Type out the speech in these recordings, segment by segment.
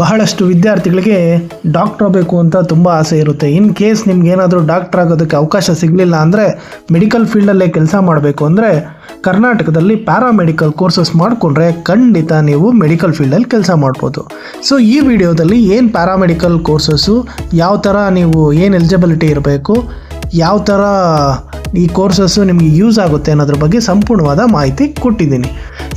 ಬಹಳಷ್ಟು ವಿದ್ಯಾರ್ಥಿಗಳಿಗೆ ಡಾಕ್ಟರ್ ಆಗಬೇಕು ಅಂತ ತುಂಬ ಆಸೆ ಇರುತ್ತೆ. ಇನ್ ಕೇಸ್ ನಿಮ್ಗೇನಾದರೂ ಡಾಕ್ಟರ್ ಆಗೋದಕ್ಕೆ ಅವಕಾಶ ಸಿಗಲಿಲ್ಲ ಅಂದರೆ, ಮೆಡಿಕಲ್ ಫೀಲ್ಡಲ್ಲೇ ಕೆಲಸ ಮಾಡಬೇಕು ಅಂದರೆ ಕರ್ನಾಟಕದಲ್ಲಿ ಪ್ಯಾರಾಮೆಡಿಕಲ್ ಕೋರ್ಸಸ್ ಮಾಡಿಕೊಂಡ್ರೆ ಖಂಡಿತ ನೀವು ಮೆಡಿಕಲ್ ಫೀಲ್ಡಲ್ಲಿ ಕೆಲಸ ಮಾಡ್ಬೋದು. ಸೊ ಈ ವಿಡಿಯೋದಲ್ಲಿ ಏನು ಪ್ಯಾರಾಮೆಡಿಕಲ್ ಕೋರ್ಸಸ್ಸು, ಯಾವ ಥರ ನೀವು ಏನು ಎಲಿಜಿಬಿಲಿಟಿ ಇರಬೇಕು, ಯಾವ ಥರ ಈ ಕೋರ್ಸಸ್ಸು ನಿಮಗೆ ಯೂಸ್ ಆಗುತ್ತೆ ಅನ್ನೋದ್ರ ಬಗ್ಗೆ ಸಂಪೂರ್ಣವಾದ ಮಾಹಿತಿ ಕೊಟ್ಟಿದ್ದೀನಿ.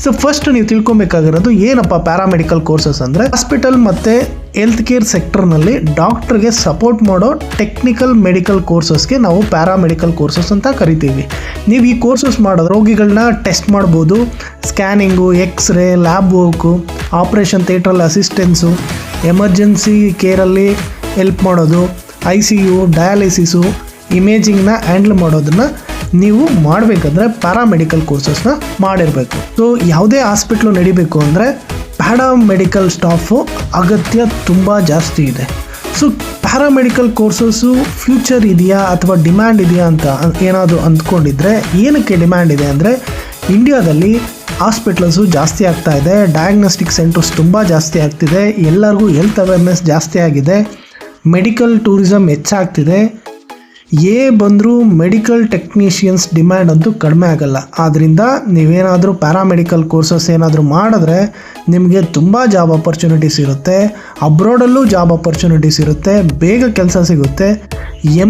ಸೊ ಫಸ್ಟ್ ನೀವು ತಿಳ್ಕೊಬೇಕಾಗಿರೋದು ಏನಪ್ಪ ಪ್ಯಾರಾಮೆಡಿಕಲ್ ಕೋರ್ಸಸ್ ಅಂದರೆ, ಹಾಸ್ಪಿಟಲ್ ಮತ್ತು ಹೆಲ್ತ್ ಕೇರ್ ಸೆಕ್ಟರ್ನಲ್ಲಿ ಡಾಕ್ಟ್ರಿಗೆ ಸಪೋರ್ಟ್ ಮಾಡೋ ಟೆಕ್ನಿಕಲ್ ಮೆಡಿಕಲ್ ಕೋರ್ಸಸ್ಗೆ ನಾವು ಪ್ಯಾರಾಮೆಡಿಕಲ್ ಕೋರ್ಸಸ್ ಅಂತ ಕರಿತೀವಿ. ನೀವು ಈ ಕೋರ್ಸಸ್ ಮಾಡೋದು ರೋಗಿಗಳನ್ನ ಟೆಸ್ಟ್ ಮಾಡ್ಬೋದು, scanning, x-ray, lab work, operation ಥಿಯೇಟ್ರಲ್ಲಿ ಅಸಿಸ್ಟೆನ್ಸು, ಎಮರ್ಜೆನ್ಸಿ ಕೇರಲ್ಲಿ ಹೆಲ್ಪ್ ಮಾಡೋದು, ICU, ಡಯಾಲಿಸಿಸು, ಇಮೇಜಿಂಗ್ನ ಹ್ಯಾಂಡಲ್ ಮಾಡೋದನ್ನು ನೀವು ಮಾಡಬೇಕಂದ್ರೆ ಪ್ಯಾರಾಮೆಡಿಕಲ್ ಕೋರ್ಸಸ್ನ ಮಾಡಿರಬೇಕು. ಸೊ ಯಾವುದೇ ಹಾಸ್ಪಿಟ್ಲು ನಡಿಬೇಕು ಅಂದರೆ ಪ್ಯಾರಾಮೆಡಿಕಲ್ ಸ್ಟಾಫು ಅಗತ್ಯ ತುಂಬ ಜಾಸ್ತಿ ಇದೆ. ಸೊ ಪ್ಯಾರಾಮೆಡಿಕಲ್ ಕೋರ್ಸಸ್ಸು ಫ್ಯೂಚರ್ ಇದೆಯಾ ಅಥವಾ ಡಿಮ್ಯಾಂಡ್ ಇದೆಯಾ ಅಂತ ಏನಾದರೂ ಅಂದ್ಕೊಂಡಿದ್ರೆ, ಏನಕ್ಕೆ ಡಿಮ್ಯಾಂಡ್ ಇದೆ ಅಂದರೆ, ಇಂಡಿಯಾದಲ್ಲಿ ಹಾಸ್ಪಿಟ್ಲಸ್ಸು ಜಾಸ್ತಿ ಆಗ್ತಾ ಇದೆ, ಡಯಾಗ್ನೋಸ್ಟಿಕ್ ಸೆಂಟರ್ಸ್ ತುಂಬ ಜಾಸ್ತಿ ಆಗ್ತಿದೆ, ಎಲ್ಲರಿಗೂ ಹೆಲ್ತ್ ಅವೇರ್ನೆಸ್ ಜಾಸ್ತಿ ಆಗಿದೆ, ಮೆಡಿಕಲ್ ಟೂರಿಸಮ್ ಹೆಚ್ಚಾಗ್ತಿದೆ. ಬಂದರೂ ಮೆಡಿಕಲ್ ಟೆಕ್ನಿಷಿಯನ್ಸ್ ಡಿಮ್ಯಾಂಡ್ ಅಂತೂ ಕಡಿಮೆ ಆಗಲ್ಲ. ಆದ್ದರಿಂದ ನೀವೇನಾದರೂ ಪ್ಯಾರಾಮೆಡಿಕಲ್ ಕೋರ್ಸಸ್ ಏನಾದರೂ ಮಾಡಿದ್ರೆ ನಿಮಗೆ ತುಂಬ ಜಾಬ್ ಆಪರ್ಚುನಿಟೀಸ್ ಇರುತ್ತೆ, ಅಬ್ರಾಡಲ್ಲೂ ಜಾಬ್ ಆಪರ್ಚುನಿಟೀಸ್ ಇರುತ್ತೆ, ಬೇಗ ಕೆಲಸ ಸಿಗುತ್ತೆ,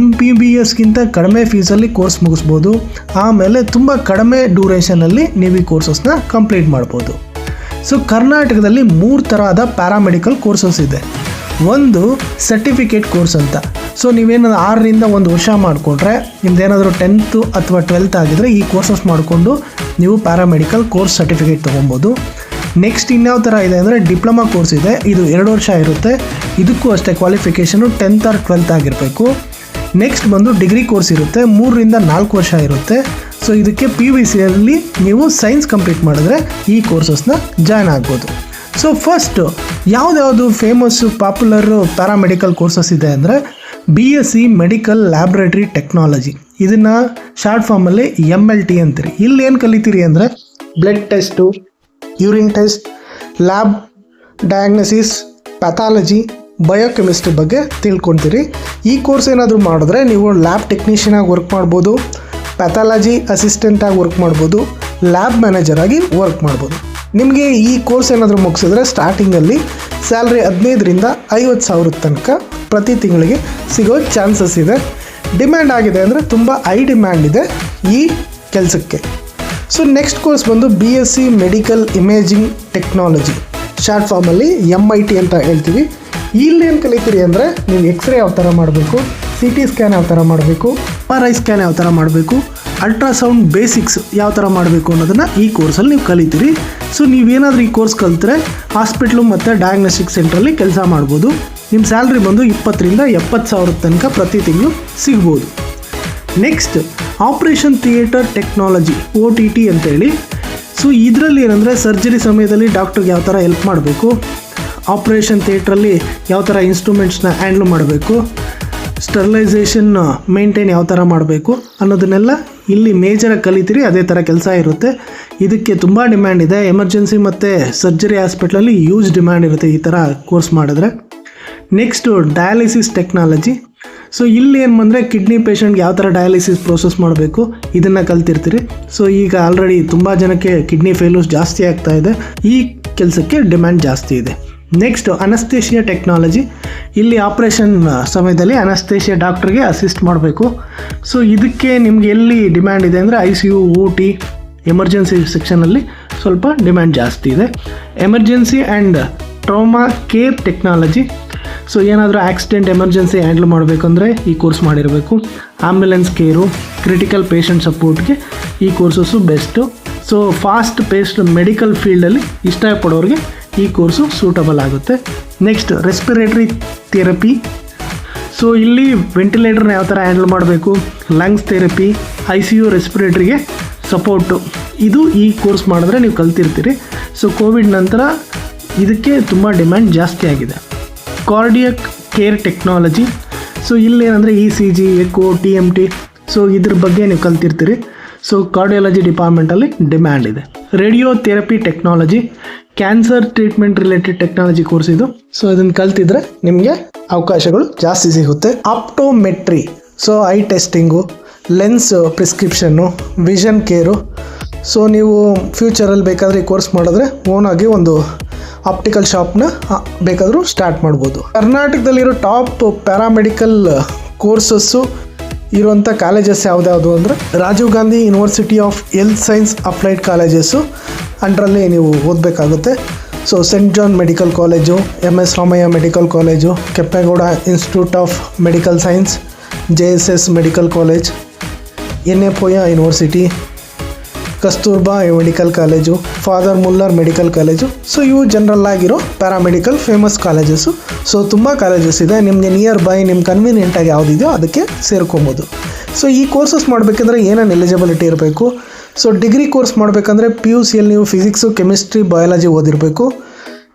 MBBSಗಿಂತ ಕಡಿಮೆ ಫೀಸಲ್ಲಿ ಕೋರ್ಸ್ ಮುಗಿಸ್ಬೋದು, ಆಮೇಲೆ ತುಂಬ ಕಡಿಮೆ ಡ್ಯೂರೇಷನಲ್ಲಿ ನೀವು ಈ ಕೋರ್ಸಸ್ನ ಕಂಪ್ಲೀಟ್ ಮಾಡ್ಬೋದು. ಸೊ ಕರ್ನಾಟಕದಲ್ಲಿ 3 ಥರದ ಪ್ಯಾರಾಮೆಡಿಕಲ್ ಕೋರ್ಸಸ್ ಇದೆ. ಒಂದು ಸರ್ಟಿಫಿಕೇಟ್ ಕೋರ್ಸ್ ಅಂತ. ಸೊ ನೀವೇನಾದ್ರು 6ರಿಂದ 1 ವರ್ಷ ಮಾಡಿಕೊಂಡ್ರೆ, ನಿಮ್ದೇನಾದರೂ 10th ಅಥವಾ 12th ಆಗಿದ್ರೆ ಈ ಕೋರ್ಸಸ್ ಮಾಡಿಕೊಂಡು ನೀವು ಪ್ಯಾರಾಮೆಡಿಕಲ್ ಕೋರ್ಸ್ ಸರ್ಟಿಫಿಕೇಟ್ ತೊಗೊಬೋದು. ನೆಕ್ಸ್ಟ್ ಇನ್ಯಾವ ಥರ ಇದೆ ಅಂದರೆ, ಡಿಪ್ಲೊಮಾ ಕೋರ್ಸ್ ಇದೆ. ಇದು 2 ವರ್ಷ ಇರುತ್ತೆ. ಇದಕ್ಕೂ ಅಷ್ಟೇ ಕ್ವಾಲಿಫಿಕೇಷನು 10th or 12th ಆಗಿರಬೇಕು. ನೆಕ್ಸ್ಟ್ ಬಂದು ಡಿಗ್ರಿ ಕೋರ್ಸ್ ಇರುತ್ತೆ, 3ರಿಂದ 4 ವರ್ಷ ಇರುತ್ತೆ. ಸೊ ಇದಕ್ಕೆ PVCಯಲ್ಲಿ ನೀವು ಸೈನ್ಸ್ ಕಂಪ್ಲೀಟ್ ಮಾಡಿದ್ರೆ ಈ ಕೋರ್ಸಸ್ನ ಜಾಯ್ನ್ ಆಗ್ಬೋದು. ಸೊ ಫಸ್ಟ್ ಯಾವುದ್ಯಾವುದು ಫೇಮಸ್ಸು ಪಾಪ್ಯುಲರು ಪ್ಯಾರಾಮೆಡಿಕಲ್ ಕೋರ್ಸಸ್ ಇದೆ ಅಂದರೆ, BSc ಮೆಡಿಕಲ್ ಲ್ಯಾಬ್ರೇಟರಿ ಟೆಕ್ನಾಲಜಿ. ಇದನ್ನು ಶಾರ್ಟ್ ಫಾರ್ಮಲ್ಲಿ MLT ಅಂತೀರಿ. ಇಲ್ಲಿ ಏನು ಕಲಿತೀರಿ ಅಂದರೆ, blood test, urine test, lab diagnosis, pathology, biochemistry ಬಗ್ಗೆ ತಿಳ್ಕೊತೀರಿ. ಈ ಕೋರ್ಸ್ ಏನಾದರೂ ಮಾಡಿದ್ರೆ ನೀವು ಲ್ಯಾಬ್ ಟೆಕ್ನಿಷಿಯನ್ ಆಗಿ ವರ್ಕ್ ಮಾಡ್ಬೋದು, ಪ್ಯಾಥಾಲಜಿ ಅಸಿಸ್ಟೆಂಟಾಗಿ ವರ್ಕ್ ಮಾಡ್ಬೋದು, ಲ್ಯಾಬ್ ಮ್ಯಾನೇಜರ್ ಆಗಿ ವರ್ಕ್ ಮಾಡ್ಬೋದು. ನಿಮಗೆ ಈ ಕೋರ್ಸ್ ಏನಾದರೂ ಮುಗಿಸಿದ್ರೆ ಸ್ಟಾರ್ಟಿಂಗಲ್ಲಿ ಸ್ಯಾಲ್ರಿ 15ರಿಂದ 50,000 ತನಕ ಪ್ರತಿ ತಿಂಗಳಿಗೆ ಸಿಗೋ ಚಾನ್ಸಸ್ ಇದೆ. ಡಿಮ್ಯಾಂಡ್ ಆಗಿದೆ ಅಂದರೆ ತುಂಬ ಹೈ ಡಿಮ್ಯಾಂಡ್ ಇದೆ ಈ ಕೆಲಸಕ್ಕೆ. ಸೊ ನೆಕ್ಸ್ಟ್ ಕೋರ್ಸ್ ಬಂದು BSc medical imaging technology, short ಫಾರ್ಮಲ್ಲಿ MIT ಅಂತ ಹೇಳ್ತೀವಿ. ಇಲ್ಲೇನು ಕಲಿತೀರಿ ಅಂದರೆ, ನೀವು ಎಕ್ಸ್ರೇ ಯಾವ ಥರ ಮಾಡಬೇಕು, CT ಸ್ಕ್ಯಾನ್ ಯಾವ ಥರ ಮಾಡಬೇಕು, MRI ಸ್ಕ್ಯಾನ್ ಯಾವ ಥರ ಮಾಡಬೇಕು, ಅಲ್ಟ್ರಾಸೌಂಡ್ ಬೇಸಿಕ್ಸ್ ಯಾವ ಥರ ಮಾಡಬೇಕು ಅನ್ನೋದನ್ನು ಈ ಕೋರ್ಸಲ್ಲಿ ನೀವು ಕಲಿತೀರಿ. ಸೊ ನೀವೇನಾದರೂ ಈ ಕೋರ್ಸ್ ಕಲಿತ್ರೆ ಹಾಸ್ಪಿಟ್ಲು ಮತ್ತು ಡಯಾಗ್ನೋಸ್ಟಿಕ್ ಸೆಂಟ್ರಲ್ಲಿ ಕೆಲಸ ಮಾಡ್ಬೋದು. ನಿಮ್ಮ ಸ್ಯಾಲ್ರಿ ಬಂದು 20ರಿಂದ 70,000 ತನಕ ಪ್ರತಿ ತಿಂಗಳು ಸಿಗ್ಬೋದು. Next operation theatre technology, OTT ಅಂತೇಳಿ. ಸೊ ಇದರಲ್ಲಿ ಏನಂದರೆ, ಸರ್ಜರಿ ಸಮಯದಲ್ಲಿ ಡಾಕ್ಟ್ರಿಗೆ ಯಾವ ಥರ ಹೆಲ್ಪ್ ಮಾಡಬೇಕು, ಆಪ್ರೇಷನ್ ಥಿಯೇಟ್ರಲ್ಲಿ ಯಾವ ಥರ ಇನ್ಸ್ಟ್ರೂಮೆಂಟ್ಸ್ನ ಹ್ಯಾಂಡ್ಲ್ ಮಾಡಬೇಕು, ಸ್ಟರ್ಲೈಸೇಷನ್ ಮೇಂಟೈನ್ ಯಾವ ಥರ ಮಾಡಬೇಕು ಅನ್ನೋದನ್ನೆಲ್ಲ ಇಲ್ಲಿ ಮೇಜರಾಗಿ ಕಲಿತೀರಿ. ಅದೇ ಥರ ಕೆಲಸ ಇರುತ್ತೆ. ಇದಕ್ಕೆ ತುಂಬ ಡಿಮ್ಯಾಂಡ್ ಇದೆ. ಎಮರ್ಜೆನ್ಸಿ ಮತ್ತು ಸರ್ಜರಿ ಹಾಸ್ಪಿಟ್ಲಲ್ಲಿ ಯೂಸ್ ಡಿಮ್ಯಾಂಡ್ ಇರುತ್ತೆ ಈ ಥರ ಕೋರ್ಸ್ ಮಾಡಿದ್ರೆ. Next dialysis technology. ಸೊ ಇಲ್ಲಿ ಏನು ಬಂದರೆ, ಕಿಡ್ನಿ ಪೇಷಂಟ್ಗೆ ಯಾವ ಥರ ಡಯಾಲಿಸಿಸ್ ಪ್ರೋಸೆಸ್ ಮಾಡಬೇಕು ಇದನ್ನು ಕಲ್ತಿರ್ತೀರಿ. ಸೊ ಈಗ ಆಲ್ರೆಡಿ ತುಂಬ ಜನಕ್ಕೆ ಕಿಡ್ನಿ ಫೇಲ್ಯೂರ್ಸ್ ಜಾಸ್ತಿ ಆಗ್ತಾ ಇದೆ. ಈ ಕೆಲಸಕ್ಕೆ ಡಿಮ್ಯಾಂಡ್ ಜಾಸ್ತಿ ಇದೆ. Next anaesthesia technology. ಇಲ್ಲಿ ಆಪ್ರೇಷನ್ ಸಮಯದಲ್ಲಿ ಅನಸ್ತೇಷಿಯಾ ಡಾಕ್ಟ್ರಿಗೆ ಅಸಿಸ್ಟ್ ಮಾಡಬೇಕು. ಸೊ ಇದಕ್ಕೆ ನಿಮ್ಗೆ ಎಲ್ಲಿ ಡಿಮ್ಯಾಂಡ್ ಇದೆ ಅಂದರೆ, ICU, OT, ಎಮರ್ಜೆನ್ಸಿ ಸೆಕ್ಷನಲ್ಲಿ ಸ್ವಲ್ಪ ಡಿಮ್ಯಾಂಡ್ ಜಾಸ್ತಿ ಇದೆ. Emergency and trauma care technology. So ಏನಾದರೂ ಆಕ್ಸಿಡೆಂಟ್ ಎಮರ್ಜೆನ್ಸಿ ಹ್ಯಾಂಡಲ್ ಮಾಡಬೇಕಂದ್ರೆ ಈ ಕೋರ್ಸ್ ಮಾಡಿರಬೇಕು. ಆಂಬ್ಯುಲೆನ್ಸ್ ಕೇರು, ಕ್ರಿಟಿಕಲ್ ಪೇಷಂಟ್ ಸಪೋರ್ಟ್ಗೆ ಈ courses best. So fast paced medical ಫೀಲ್ಡಲ್ಲಿ ಇಷ್ಟಪಡೋರಿಗೆ ಈ ಕೋರ್ಸು ಸೂಟಬಲ್ ಆಗುತ್ತೆ. Next respiratory therapy. ಸೊ ಇಲ್ಲಿ ವೆಂಟಿಲೇಟರ್ನ ಯಾವ ಥರ ಹ್ಯಾಂಡಲ್ ಮಾಡಬೇಕು, ಲಂಗ್ಸ್ ಥೆರಪಿ, ICU ರೆಸ್ಪಿರೇಟ್ರಿಗೆ ಸಪೋರ್ಟು, ಇದು ಈ ಕೋರ್ಸ್ ಮಾಡಿದ್ರೆ ನೀವು ಕಲ್ತಿರ್ತೀರಿ. ಸೊ ಕೋವಿಡ್ ನಂತರ ಇದಕ್ಕೆ ತುಂಬ ಡಿಮ್ಯಾಂಡ್ ಜಾಸ್ತಿ ಆಗಿದೆ. Cardiac care technology. ಸೊ ಇಲ್ಲೇನಂದರೆ ECG, ಎಕೋ, TMT, ಸೊ ಇದ್ರ ಬಗ್ಗೆ ನೀವು ಕಲ್ತಿರ್ತೀರಿ. ಸೊ ಕಾರ್ಡಿಯಾಲಜಿ ಡಿಪಾರ್ಟ್ಮೆಂಟಲ್ಲಿ ಡಿಮ್ಯಾಂಡ್ ಇದೆ. Radiotherapy technology, cancer treatment related technology course ಇದು. ಸೊ ಇದನ್ನು ಕಲ್ತಿದ್ರೆ ನಿಮಗೆ ಅವಕಾಶಗಳು ಜಾಸ್ತಿ ಸಿಗುತ್ತೆ. Optometry, so eye testing, lens prescription, vision care. So ನೀವು ಫ್ಯೂಚರಲ್ಲಿ ಬೇಕಾದರೆ ಈ ಕೋರ್ಸ್ ಮಾಡಿದ್ರೆ ಓನಾಗಿ ಒಂದು ಆಪ್ಟಿಕಲ್ ಶಾಪ್ನ ಬೇಕಾದರೂ ಸ್ಟಾರ್ಟ್ ಮಾಡ್ಬೋದು. ಕರ್ನಾಟಕದಲ್ಲಿರೋ ಟಾಪ್ ಪ್ಯಾರಾಮೆಡಿಕಲ್ ಕೋರ್ಸಸ್ಸು ಇರುವಂಥ ಕಾಲೇಜಸ್ ಯಾವುದ್ಯಾವುದು ಅಂದರೆ Rajiv Gandhi university of health science applied colleges ಅಂಡರಲ್ಲಿ ನೀವು ಓದಬೇಕಾಗುತ್ತೆ. So Saint John medical college, MS Ramaiah medical college, Kempegowda institute of medical science, JSS medical college, NA ಪೋಯ university, Kasturba medical college, father Muller medical college. So ಇವು general ಆಗಿರೋ paramedical famous colleges. So ತುಂಬ colleges ಇದೆ, ನಿಮಗೆ near by ನಿಮ್ಮ ಕನ್ವೀನಿಯೆಂಟಾಗಿ ಯಾವುದಿದೆಯೋ ಅದಕ್ಕೆ ಸೇರ್ಕೊಬೋದು. So ಈ courses ಮಾಡಬೇಕಂದ್ರೆ ಏನೇನು ಎಲಿಜಿಬಿಲಿಟಿ ಇರಬೇಕು? ಸೊ ಡಿಗ್ರಿ ಕೋರ್ಸ್ ಮಾಡಬೇಕಂದ್ರೆ PUCಯಲ್ಲಿ ನೀವು ಫಿಸಿಕ್ಸು, ಕೆಮಿಸ್ಟ್ರಿ, ಬಯಾಲಜಿ ಓದಿರಬೇಕು.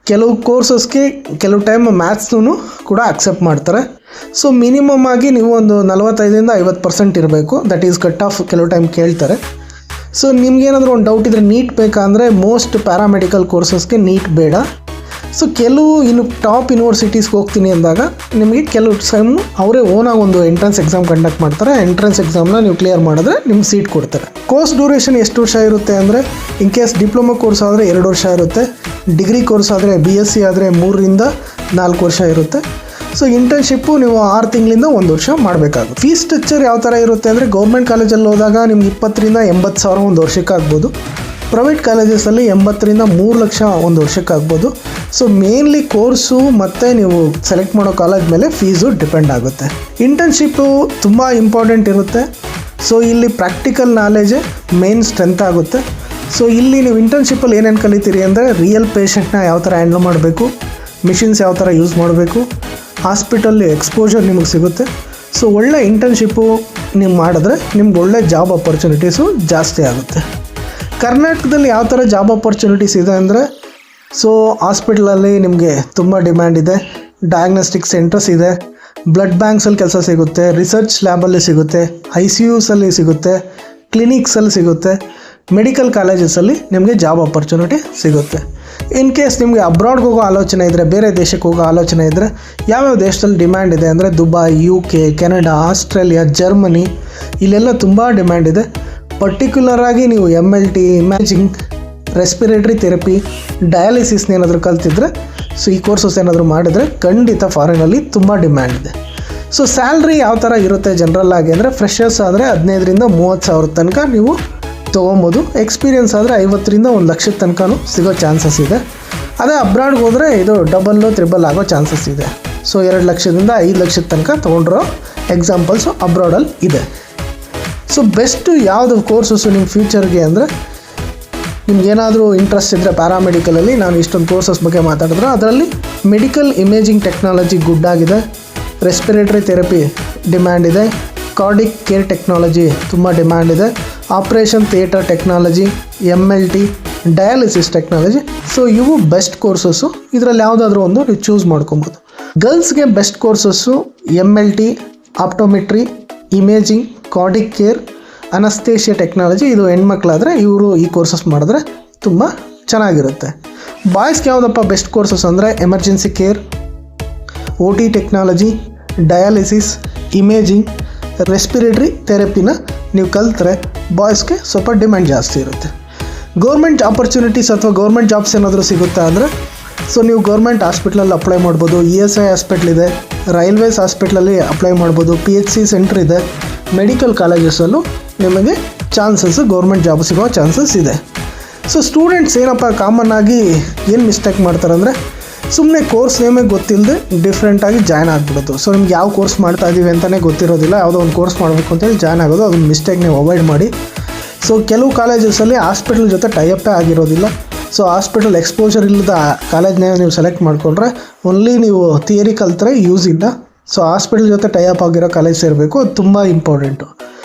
ಕೆಲವು ಕೋರ್ಸಸ್ಗೆ ಕೆಲವು ಟೈಮ್ ಮ್ಯಾಥ್ಸ್ನೂ ಕೂಡ ಅಕ್ಸೆಪ್ಟ್ ಮಾಡ್ತಾರೆ. ಸೊ ಮಿನಿಮಮ್ ಆಗಿ ನೀವು ಒಂದು 45ಇಂದ 50% ಇರಬೇಕು. ದಟ್ ಈಸ್ ಕಟ್ ಆಫ್ ಕೆಲವು ಟೈಮ್ ಕೇಳ್ತಾರೆ. ಸೊ ನಿಮ್ಗೇನಾದರೂ ಒಂದು ಡೌಟ್ ಇದ್ದರೆ ನೀಟ್ ಬೇಕಾ ಅಂದರೆ ಮೋಸ್ಟ್ ಪ್ಯಾರಾಮೆಡಿಕಲ್ ಕೋರ್ಸಸ್ಗೆ ನೀಟ್ ಬೇಡ. ಸೊ ಕೆಲವು ಟಾಪ್ ಯೂನಿವರ್ಸಿಟೀಸ್ಗೆ ಹೋಗ್ತೀನಿ ಅಂದಾಗ ನಿಮಗೆ ಕೆಲವು ಟೈಮ್ ಅವರೇ ಓನಾಗಿ ಒಂದು ಎಂಟ್ರೆನ್ಸ್ ಎಕ್ಸಾಮ್ ಕಂಡಕ್ಟ್ ಮಾಡ್ತಾರೆ. ಎಂಟ್ರೆನ್ಸ್ ಎಕ್ಸಾಮ್ನ ನೀವು ಕ್ಲಿಯರ್ ಮಾಡಿದ್ರೆ ನಿಮ್ಗೆ ಸೀಟ್ ಕೊಡ್ತಾರೆ. ಕೋರ್ಸ್ ಡ್ಯೂರೇಷನ್ ಎಷ್ಟು ವರ್ಷ ಇರುತ್ತೆ ಅಂದರೆ ಇನ್ ಕೇಸ್ ಡಿಪ್ಲೊಮಾ ಕೋರ್ಸ್ ಆದರೆ 2 ವರ್ಷ ಇರುತ್ತೆ. ಡಿಗ್ರಿ ಕೋರ್ಸ್ ಆದರೆ BSc ಆದರೆ 3ರಿಂದ 4 ವರ್ಷ ಇರುತ್ತೆ. ಸೊ ಇಂಟರ್ನ್ಶಿಪ್ಪು ನೀವು 6 ತಿಂಗಳಿಂದ 1 ವರ್ಷ ಮಾಡಬೇಕಾಗುತ್ತೆ. ಫೀಸ್ ಸ್ಟ್ರಕ್ಚರ್ ಯಾವ ಥರ ಇರುತ್ತೆ ಅಂದರೆ ಗೌರ್ಮೆಂಟ್ ಕಾಲೇಜಲ್ಲಿ ಹೋದಾಗ ನಿಮ್ಗೆ 20ರಿಂದ 80 ಸಾವಿರ ಒಂದು ವರ್ಷಕ್ಕೆ ಆಗ್ಬೋದು. ಪ್ರೈವೇಟ್ ಕಾಲೇಜಸಲ್ಲಿ 80ರಿಂದ 3 ಲಕ್ಷ ಒಂದು ವರ್ಷಕ್ಕೆ ಆಗ್ಬೋದು. ಸೊ ಮೇನ್ಲಿ ಕೋರ್ಸು ಮತ್ತು ನೀವು ಸೆಲೆಕ್ಟ್ ಮಾಡೋ ಕಾಲೇಜ್ ಮೇಲೆ ಫೀಸು ಡಿಪೆಂಡ್ ಆಗುತ್ತೆ. ಇಂಟರ್ನ್ಶಿಪ್ಪು ತುಂಬ ಇಂಪಾರ್ಟೆಂಟ್ ಇರುತ್ತೆ. ಸೊ ಇಲ್ಲಿ ಪ್ರಾಕ್ಟಿಕಲ್ ನಾಲೆಜೇ ಮೇನ್ ಸ್ಟ್ರೆಂತ್ ಆಗುತ್ತೆ. ಸೊ ಇಲ್ಲಿ ನೀವು ಇಂಟರ್ನ್ಶಿಪ್ಪಲ್ಲಿ ಏನೇನು ಕಲಿತೀರಿ ಅಂದರೆ ರಿಯಲ್ ಪೇಷಂಟ್ನ ಯಾವ ಥರ ಹ್ಯಾಂಡಲ್ ಮಾಡಬೇಕು, ಮಿಷಿನ್ಸ್ ಯಾವ ಥರ ಯೂಸ್ ಮಾಡಬೇಕು, ಹಾಸ್ಪಿಟಲ್ಲಿ ಎಕ್ಸ್ಪೋಜರ್ ನಿಮಗೆ ಸಿಗುತ್ತೆ. ಸೊ ಒಳ್ಳೆ ಇಂಟರ್ನ್ಶಿಪ್ಪು ನೀವು ಮಾಡಿದ್ರೆ ನಿಮ್ಗೆ ಒಳ್ಳೆ ಜಾಬ್ ಆಪರ್ಚುನಿಟೀಸು ಜಾಸ್ತಿ ಆಗುತ್ತೆ. ಕರ್ನಾಟಕದಲ್ಲಿ ಯಾವ ಥರ ಜಾಬ್ ಆಪರ್ಚುನಿಟೀಸ್ ಇದೆ ಅಂದರೆ ಸೊ ಹಾಸ್ಪಿಟಲಲ್ಲಿ ನಿಮಗೆ ತುಂಬ ಡಿಮ್ಯಾಂಡ್ ಇದೆ. ಡಯಾಗ್ನೋಸ್ಟಿಕ್ ಸೆಂಟರ್ಸ್ ಇದೆ, ಬ್ಲಡ್ ಬ್ಯಾಂಕ್ಸಲ್ಲಿ ಕೆಲಸ ಸಿಗುತ್ತೆ, ರಿಸರ್ಚ್ ಲ್ಯಾಬಲ್ಲಿ ಸಿಗುತ್ತೆ, ICUಸಲ್ಲಿ ಸಿಗುತ್ತೆ, ಕ್ಲಿನಿಕ್ಸಲ್ಲಿ ಸಿಗುತ್ತೆ, ಮೆಡಿಕಲ್ ಕಾಲೇಜಸಲ್ಲಿ ನಿಮಗೆ ಜಾಬ್ ಆಪರ್ಚುನಿಟಿ ಸಿಗುತ್ತೆ. ಇನ್ ಕೇಸ್ ನಿಮಗೆ ಅಬ್ರಾಡ್ಗೆ ಹೋಗೋ ಆಲೋಚನೆ ಇದ್ದರೆ, ಬೇರೆ ದೇಶಕ್ಕೆ ಹೋಗೋ ಆಲೋಚನೆ ಇದ್ದರೆ ಯಾವ್ಯಾವ ದೇಶದಲ್ಲಿ ಡಿಮ್ಯಾಂಡ್ ಇದೆ ಅಂದರೆ Dubai, UK, Canada, Australia, Germany, ಇಲ್ಲೆಲ್ಲ ತುಂಬ ಡಿಮ್ಯಾಂಡ್ ಇದೆ. ಪರ್ಟಿಕ್ಯುಲರ್ ಆಗಿ ನೀವು MLT, ಇಮ್ಯಾಜಿಂಗ್, ರೆಸ್ಪಿರೇಟರಿ ಥೆರಪಿ, ಡಯಾಲಿಸಿಸ್ನ ಏನಾದರೂ ಕಲ್ತಿದ್ರೆ, ಸೊ ಈ ಕೋರ್ಸಸ್ ಏನಾದರೂ ಮಾಡಿದರೆ ಖಂಡಿತ ಫಾರಿನಲ್ಲಿ ತುಂಬ ಡಿಮ್ಯಾಂಡ್ ಇದೆ. ಸೊ ಸ್ಯಾಲ್ರಿ ಯಾವ ಥರ ಇರುತ್ತೆ ಜನರಲ್ ಆಗಿ ಅಂದರೆ ಫ್ರೆಷರ್ಸ್ ಆದರೆ 15ರಿಂದ 30 ಸಾವಿರ ತನಕ ನೀವು ತೊಗೊಬೋದು. ಎಕ್ಸ್ಪೀರಿಯನ್ಸ್ ಆದರೆ 50ರಿಂದ 1 ಲಕ್ಷದ ತನಕನೂ ಸಿಗೋ ಚಾನ್ಸಸ್ ಇದೆ. ಅದೇ ಅಬ್ರಾಡ್ಗೆ ಹೋದರೆ ಇದು ಡಬಲ್ಲು ತ್ರಿಬಲ್ ಆಗೋ ಚಾನ್ಸಸ್ ಇದೆ. ಸೊ 2 ಲಕ್ಷದಿಂದ 5 ಲಕ್ಷದ ತನಕ ತೊಗೊಂಡಿರೋ ಎಕ್ಸಾಂಪಲ್ಸು ಅಬ್ರಾಡಲ್ಲಿ ಇದೆ. ಸೊ ಬೆಸ್ಟು ಯಾವುದು ಕೋರ್ಸಸ್ಸು ನಿಮ್ಮ ಫ್ಯೂಚರ್ಗೆ ಅಂದರೆ ನಿಮ್ಗೇನಾದರೂ ಇಂಟ್ರೆಸ್ಟ್ ಇದ್ದರೆ ಪ್ಯಾರಾಮೆಡಿಕಲಲ್ಲಿ ನಾನು ಇಷ್ಟೊಂದು ಕೋರ್ಸಸ್ ಬಗ್ಗೆ ಮಾತಾಡಿದ್ರೆ ಅದರಲ್ಲಿ ಮೆಡಿಕಲ್ ಇಮೇಜಿಂಗ್ ಟೆಕ್ನಾಲಜಿ ಗುಡ್ ಆಗಿದೆ, ರೆಸ್ಪಿರೇಟರಿ ಥೆರಪಿ ಡಿಮ್ಯಾಂಡ್ ಇದೆ, ಕಾರ್ಡಿಕ್ ಕೇರ್ ಟೆಕ್ನಾಲಜಿ ತುಂಬ ಡಿಮ್ಯಾಂಡ್ ಇದೆ, operation theatre technology, MLT, dialysis technology. So ಇವು ಬೆಸ್ಟ್ ಕೋರ್ಸಸ್ಸು. ಇದರಲ್ಲಿ ಯಾವುದಾದ್ರೂ ಒಂದು ನೀವು ಚೂಸ್ ಮಾಡ್ಕೊಬೋದು. ಗರ್ಲ್ಸ್ಗೆ best courses MLT, optometry, imaging, cardiac care, anaesthesia technology. ಇದು ಹೆಣ್ಮಕ್ಳಾದರೆ ಇವರು ಈ ಕೋರ್ಸಸ್ ಮಾಡಿದ್ರೆ ತುಂಬ ಚೆನ್ನಾಗಿರುತ್ತೆ. ಬಾಯ್ಸ್ಗೆ ಯಾವುದಪ್ಪ ಬೆಸ್ಟ್ ಕೋರ್ಸಸ್ ಅಂದರೆ emergency care, OT technology, dialysis, imaging, respiratory ಥೆರಪಿನ ನೀವು ಕಲಿತ್ರೆ ಬಾಯ್ಸ್ಗೆ ಸ್ವಲ್ಪ ಡಿಮ್ಯಾಂಡ್ ಜಾಸ್ತಿ ಇರುತ್ತೆ. ಗೌರ್ಮೆಂಟ್ ಆಪರ್ಚುನಿಟೀಸ್ ಅಥವಾ ಗೌರ್ಮೆಂಟ್ ಜಾಬ್ಸ್ ಏನಾದರೂ ಸಿಗುತ್ತಾ ಅಂದರೆ ಸೊ ನೀವು ಗೌರ್ಮೆಂಟ್ ಹಾಸ್ಪಿಟ್ಲಲ್ಲಿ ಅಪ್ಲೈ ಮಾಡ್ಬೋದು. ESI ಹಾಸ್ಪಿಟ್ಲ್ ಇದೆ, ರೈಲ್ವೇಸ್ ಹಾಸ್ಪಿಟ್ಲಲ್ಲಿ ಅಪ್ಲೈ ಮಾಡ್ಬೋದು, PHC ಸೆಂಟ್ರ್ ಇದೆ, ಮೆಡಿಕಲ್ ಕಾಲೇಜಸಲ್ಲೂ ನಿಮಗೆ ಚಾನ್ಸಸ್ಸು ಗೌರ್ಮೆಂಟ್ ಜಾಬ್ ಸಿಗೋ ಚಾನ್ಸಸ್ ಇದೆ. ಸೊ ಸ್ಟೂಡೆಂಟ್ಸ್ ಏನಪ್ಪ ಕಾಮನ್ ಆಗಿ ಏನು ಮಿಸ್ಟೇಕ್ ಮಾಡ್ತಾರೆ ಅಂದರೆ ಸುಮ್ಮನೆ ಕೋರ್ಸ್ ನೇಮೇ ಗೊತ್ತಿಲ್ಲದೆ ಡಿಫ್ರೆಂಟಾಗಿ ಜಾಯ್ನ್ ಆಗಿಬಿಡೋದು. ಸೊ ನಿಮ್ಗೆ ಯಾವ ಕೋರ್ಸ್ ಮಾಡ್ತಾ ಇದ್ದೀವಿ ಅಂತಲೇ ಗೊತ್ತಿರೋದಿಲ್ಲ, ಯಾವುದೋ ಒಂದು ಕೋರ್ಸ್ ಮಾಡಬೇಕು ಅಂತೇಳಿ ಜಾಯ್ನ್ ಆಗೋದು. ಅದೊಂದು ಮಿಸ್ಟೇಕ್ ನೀವು ಅವಾಯ್ಡ್ ಮಾಡಿ. ಸೊ ಕೆಲವು ಕಾಲೇಜಸಲ್ಲಿ ಹಾಸ್ಪಿಟಲ್ ಜೊತೆ ಟೈಅಪ್ಪೇ ಆಗಿರೋದಿಲ್ಲ. ಸೊ ಹಾಸ್ಪಿಟಲ್ ಎಕ್ಸ್ಪೋಜರ್ ಇಲ್ಲದ ಕಾಲೇಜ್ನೇ ನೀವು ಸೆಲೆಕ್ಟ್ ಮಾಡಿಕೊಂಡ್ರೆ ಓನ್ಲಿ ನೀವು ಥಿಯರಿ ಕಲ್ತ್ರೆ ಯೂಸ್ ಇಲ್ಲ. ಸೊ ಹಾಸ್ಪಿಟಲ್ ಜೊತೆ ಟೈಅಪ್ ಆಗಿರೋ ಕಾಲೇಜ್ ಸೇರಬೇಕು, ಅದು ತುಂಬ important.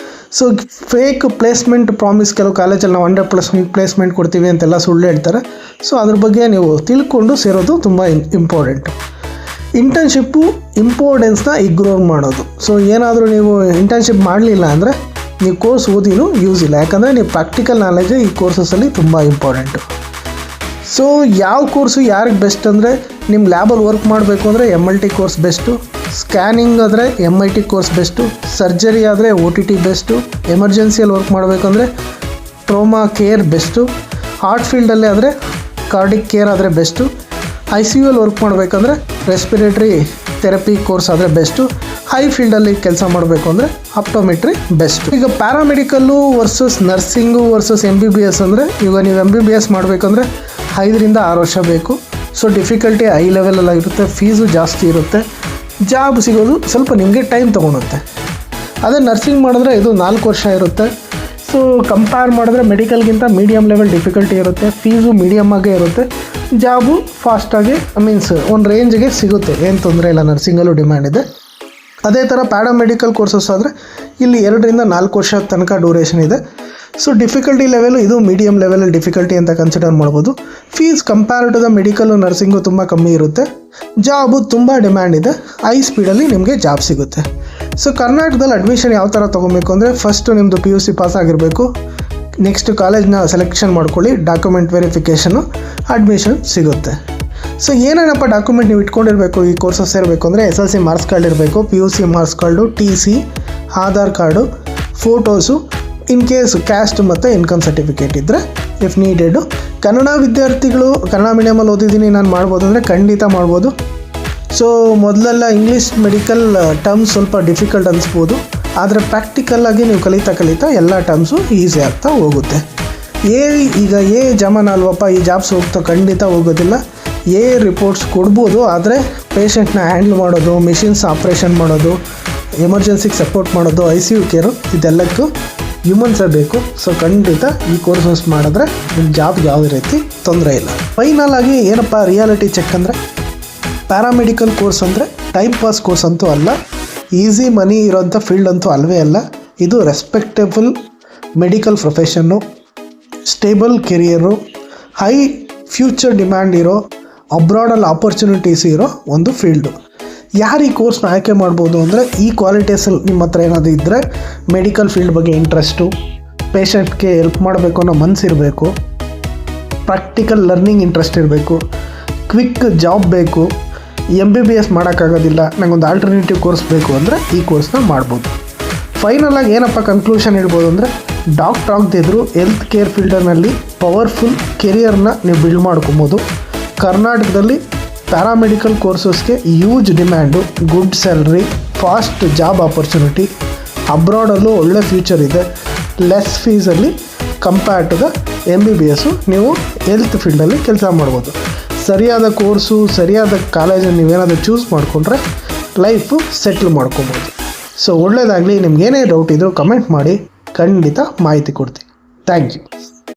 So fake placement promise ಕೆಲವು ಕಾಲೇಜಲ್ಲಿ ನಾವು 100% ಪ್ಲೇಸ್ಮೆಂಟ್ ಕೊಡ್ತೀವಿ ಅಂತೆಲ್ಲ ಸುಳ್ಳು ಹೇಳ್ತಾರೆ. ಸೊ ಅದ್ರ ಬಗ್ಗೆ ನೀವು ತಿಳ್ಕೊಂಡು ಸೇರೋದು ತುಂಬ ಇಂಪಾರ್ಟೆಂಟು. ಇಂಟರ್ನ್ಶಿಪ್ಪು ಇಂಪಾರ್ಟೆನ್ಸ್ನ ಇಗ್ನೋರ್ ಮಾಡೋದು. ಸೊ ಏನಾದರೂ ನೀವು ಇಂಟರ್ನ್ಶಿಪ್ ಮಾಡಲಿಲ್ಲ ಅಂದರೆ ನೀವು ಕೋರ್ಸ್ ಓದಿನೂ ಯೂಸ್ ಇಲ್ಲ, ಯಾಕಂದರೆ ನೀವು ಪ್ರಾಕ್ಟಿಕಲ್ ನಾಲೆಜೇ ಈ ಕೋರ್ಸಸಲ್ಲಿ ತುಂಬ ಇಂಪಾರ್ಟೆಂಟು. ಸೊ ಯಾವ ಕೋರ್ಸು ಯಾರಿಗೆ ಬೆಸ್ಟ್ ಅಂದರೆ, ನಿಮ್ಮ ಲ್ಯಾಬಲ್ಲಿ ವರ್ಕ್ ಮಾಡಬೇಕು ಅಂದರೆ MLT ಕೋರ್ಸ್ ಬೆಸ್ಟು, ಸ್ಕ್ಯಾನಿಂಗ್ ಆದರೆ MIT ಕೋರ್ಸ್ ಬೆಸ್ಟು, ಸರ್ಜರಿ ಆದರೆ OTT ಬೆಸ್ಟು, ಎಮರ್ಜೆನ್ಸಿಯಲ್ಲಿ ವರ್ಕ್ ಮಾಡಬೇಕಂದ್ರೆ ಟ್ರೋಮಾ ಕೇರ್ ಬೆಸ್ಟು, ಹಾರ್ಟ್ ಫೀಲ್ಡಲ್ಲೇ ಆದರೆ ಕಾರ್ಡಿಕ್ ಕೇರ್ ಆದರೆ ಬೆಸ್ಟು, ICU ಅಲ್ಲಿ ವರ್ಕ್ ಮಾಡಬೇಕಂದ್ರೆ ರೆಸ್ಪಿರೇಟ್ರಿ ಥೆರಪಿ ಕೋರ್ಸ್ ಆದರೆ ಬೆಸ್ಟು, ಹೈ ಫೀಲ್ಡಲ್ಲಿ ಕೆಲಸ ಮಾಡಬೇಕು ಅಂದರೆ ಆಪ್ಟೋಮೆಟ್ರಿ ಬೆಸ್ಟು. ಈಗ paramedical versus nursing versus MBBS ಅಂದರೆ, ಈಗ ನೀವು MBBS ಮಾಡಬೇಕಂದ್ರೆ 5ರಿಂದ 6 ವರ್ಷ ಬೇಕು. ಸೊ ಡಿಫಿಕಲ್ಟಿ ಹೈ ಲೆವೆಲಲ್ಲಿ ಇರುತ್ತೆ, ಫೀಸು ಜಾಸ್ತಿ ಇರುತ್ತೆ, ಜಾಬ್ ಸಿಗೋದು ಸ್ವಲ್ಪ ನಿಮಗೆ ಟೈಮ್ ತೊಗೊಳುತ್ತೆ. ಅದೇ ನರ್ಸಿಂಗ್ ಮಾಡಿದ್ರೆ ಇದು 4 ವರ್ಷ ಇರುತ್ತೆ. ಸೊ ಕಂಪೇರ್ ಮಾಡಿದ್ರೆ ಮೆಡಿಕಲ್ಗಿಂತ ಮೀಡಿಯಮ್ ಲೆವೆಲ್ ಡಿಫಿಕಲ್ಟಿ ಇರುತ್ತೆ, ಫೀಸು ಮೀಡಿಯಮ್ ಆಗೇ ಇರುತ್ತೆ, ಜಾಬು ಫಾಸ್ಟಾಗಿ ಮೀನ್ಸ್ ಒಂದು ರೇಂಜ್ಗೆ ಸಿಗುತ್ತೆ, ಏನು ತೊಂದರೆ ಇಲ್ಲ. ನರ್ಸಿಂಗಲ್ಲೂ ಡಿಮ್ಯಾಂಡ್ ಇದೆ. ಅದೇ ಥರ ಪ್ಯಾರಾಮೆಡಿಕಲ್ ಕೋರ್ಸಸ್ ಆದರೆ ಇಲ್ಲಿ 2ರಿಂದ 4 ವರ್ಷ ತನಕ ಡ್ಯೂರೇಷನ್ ಇದೆ. ಸೊ ಡಿಫಿಕಲ್ಟಿ ಲೆವೆಲು ಇದು ಮೀಡಿಯಮ್ ಲೆವೆಲಲ್ಲಿ ಡಿಫಿಕಲ್ಟಿ ಅಂತ ಕನ್ಸಿಡರ್ ಮಾಡ್ಬೋದು. Fees compared to the medical nursing ತುಂಬ ಕಮ್ಮಿ ಇರುತ್ತೆ, ಜಾಬು ತುಂಬ ಡಿಮ್ಯಾಂಡ್ ಇದೆ, ಹೈ ಸ್ಪೀಡಲ್ಲಿ ನಿಮಗೆ ಜಾಬ್ ಸಿಗುತ್ತೆ. ಸೊ ಕರ್ನಾಟಕದಲ್ಲಿ ಅಡ್ಮಿಷನ್ ಯಾವ ಥರ ತೊಗೊಬೇಕು ಅಂದರೆ, ಫಸ್ಟು ನಿಮ್ಮದು PUC ಪಾಸ್ ಆಗಿರಬೇಕು. ನೆಕ್ಸ್ಟ್ ಕಾಲೇಜ್ನ ಸೆಲೆಕ್ಷನ್ ಮಾಡ್ಕೊಳ್ಳಿ, ಡಾಕ್ಯುಮೆಂಟ್ ವೆರಿಫಿಕೇಷನು, ಅಡ್ಮಿಷನ್ ಸಿಗುತ್ತೆ. ಸೊ ಏನೇನಪ್ಪ ಡಾಕ್ಯುಮೆಂಟ್ ನೀವು ಇಟ್ಕೊಂಡಿರಬೇಕು ಈ ಕೋರ್ಸಸ್ ಸೇರಬೇಕು ಅಂದರೆ, SLC ಮಾರ್ಕ್ಸ್ ಕಾರ್ಡ್ ಇರಬೇಕು, PUC marks card, TC, Aadhaar card, photos, in case caste ಮತ್ತು ಇನ್ಕಮ್ ಸರ್ಟಿಫಿಕೇಟ್ ಇದ್ದರೆ ಇಫ್ ನೀಡೆಡು. ಕನ್ನಡ ವಿದ್ಯಾರ್ಥಿಗಳು ಕನ್ನಡ ಮೀಡಿಯಮಲ್ಲಿ ಓದಿದ್ದೀನಿ ನಾನು ಮಾಡ್ಬೋದು ಅಂದರೆ ಖಂಡಿತ ಮಾಡ್ಬೋದು. ಸೊ ಮೊದಲೆಲ್ಲ ಇಂಗ್ಲೀಷ್ ಮೆಡಿಕಲ್ ಟರ್ಮ್ಸ್ ಸ್ವಲ್ಪ ಡಿಫಿಕಲ್ಟ್ ಅನಿಸ್ಬೋದು, ಆದರೆ ಪ್ರಾಕ್ಟಿಕಲ್ಲಾಗಿ ನೀವು ಕಲಿತಾ ಎಲ್ಲ ಟರ್ಮ್ಸು ಈಸಿ ಆಗ್ತಾ ಹೋಗುತ್ತೆ. ಈಗ ಜಮಾನ ಅಲ್ವಪ್ಪ, ಈ ಜಾಬ್ಸ್ ಹೋಗ್ತಾ ಖಂಡಿತ ಹೋಗೋದಿಲ್ಲ. ರಿಪೋರ್ಟ್ಸ್ ಕೊಡ್ಬೋದು, ಆದರೆ ಪೇಷಂಟ್ನ ಹ್ಯಾಂಡಲ್ ಮಾಡೋದು, ಮಿಷಿನ್ಸ್ ಆಪ್ರೇಷನ್ ಮಾಡೋದು, ಎಮರ್ಜೆನ್ಸಿಗೆ ಸಪೋರ್ಟ್ ಮಾಡೋದು, ICU ಕೇರು, ಇದೆಲ್ಲಕ್ಕೂ ಹ್ಯೂಮನ್ಸೇ ಬೇಕು. ಸೊ ಖಂಡಿತ ಈ ಕೋರ್ಸಸ್ ಮಾಡಿದ್ರೆ ನಿಮ್ಮ ಜಾಬ್ಗೆ ಯಾವುದೇ ರೀತಿ ತೊಂದರೆ ಇಲ್ಲ. ಫೈನಲ್ ಆಗಿ ಏನಪ್ಪ ರಿಯಾಲಿಟಿ ಚೆಕ್ ಅಂದರೆ, ಪ್ಯಾರಾಮೆಡಿಕಲ್ ಕೋರ್ಸ್ ಅಂದರೆ ಟೈಮ್ ಪಾಸ್ ಕೋರ್ಸ್ ಅಂತೂ ಅಲ್ಲ, ಈಸಿ ಮನಿ ಇರೋಂಥ ಫೀಲ್ಡ್ ಅಂತೂ ಅಲ್ಲವೇ ಅಲ್ಲ. ಇದು respectable medical profession, stable career, high future demand ಇರೋ, ಅಬ್ರಾಡಲ್ಲಿ ಆಪರ್ಚುನಿಟೀಸ್ ಇರೋ ಒಂದು ಫೀಲ್ಡು. ಯಾರು ಈ ಕೋರ್ಸ್ನ ಆಯ್ಕೆ ಮಾಡ್ಬೋದು ಅಂದರೆ, ಈ ಕ್ವಾಲಿಟೀಸಲ್ಲಿ ನಿಮ್ಮ ಹತ್ರ ಏನಾದರೂ ಇದ್ದರೆ, ಮೆಡಿಕಲ್ ಫೀಲ್ಡ್ ಬಗ್ಗೆ ಇಂಟ್ರೆಸ್ಟು, ಪೇಷಂಟ್ಗೆ ಹೆಲ್ಪ್ ಮಾಡಬೇಕು ಅನ್ನೋ ಮನಸ್ಸಿರಬೇಕು, ಪ್ರಾಕ್ಟಿಕಲ್ ಲರ್ನಿಂಗ್ ಇಂಟ್ರೆಸ್ಟ್ ಇರಬೇಕು, ಕ್ವಿಕ್ ಜಾಬ್ ಬೇಕು, MBBS ಮಾಡೋಕ್ಕಾಗೋದಿಲ್ಲ, ನನಗೊಂದು ಆಲ್ಟರ್ನೇಟಿವ್ ಕೋರ್ಸ್ ಬೇಕು ಅಂದರೆ ಈ ಕೋರ್ಸ್ನ ಮಾಡ್ಬೋದು. ಫೈನಲಾಗಿ ಏನಪ್ಪ ಕನ್ಕ್ಲೂಷನ್ ಇಡ್ಬೋದು ಅಂದರೆ, ಡಾಕ್ಟ್ರ್ ಆಗದಿದ್ದರೂ ಹೆಲ್ತ್ ಕೇರ್ ಫೀಲ್ಡರ್ನಲ್ಲಿ ಪವರ್ಫುಲ್ ಕೆರಿಯರ್ನ ನೀವು ಬಿಲ್ಡ್ ಮಾಡ್ಕೊಬೋದು. ಕರ್ನಾಟಕದಲ್ಲಿ ಪ್ಯಾರಾಮೆಡಿಕಲ್ ಕೋರ್ಸಸ್ಗೆ huge demand, good salary, fast job opportunity, ಅಬ್ರಾಡಲ್ಲೂ ಒಳ್ಳೆ ಫ್ಯೂಚರ್ ಇದೆ, ಲೆಸ್ ಫೀಸಲ್ಲಿ ಕಂಪೇರ್ ಟು ದ MBBS ನೀವು ಹೆಲ್ತ್ ಫೀಲ್ಡಲ್ಲಿ ಕೆಲಸ ಮಾಡ್ಬೋದು. ಸರಿಯಾದ ಕೋರ್ಸು, ಸರಿಯಾದ ಕಾಲೇಜನ್ನು ನೀವೇನಾದರೂ ಚೂಸ್ ಮಾಡಿಕೊಂಡ್ರೆ ಲೈಫು ಸೆಟ್ಲ್ ಮಾಡ್ಕೊಬೋದು. ಸೊ ಒಳ್ಳೆಯದಾಗಲಿ. ನಿಮ್ಗೇನೇ ಡೌಟ್ ಇದ್ದರೂ ಕಮೆಂಟ್ ಮಾಡಿ, ಖಂಡಿತ ಮಾಹಿತಿ ಕೊಡ್ತೀನಿ. Thank you.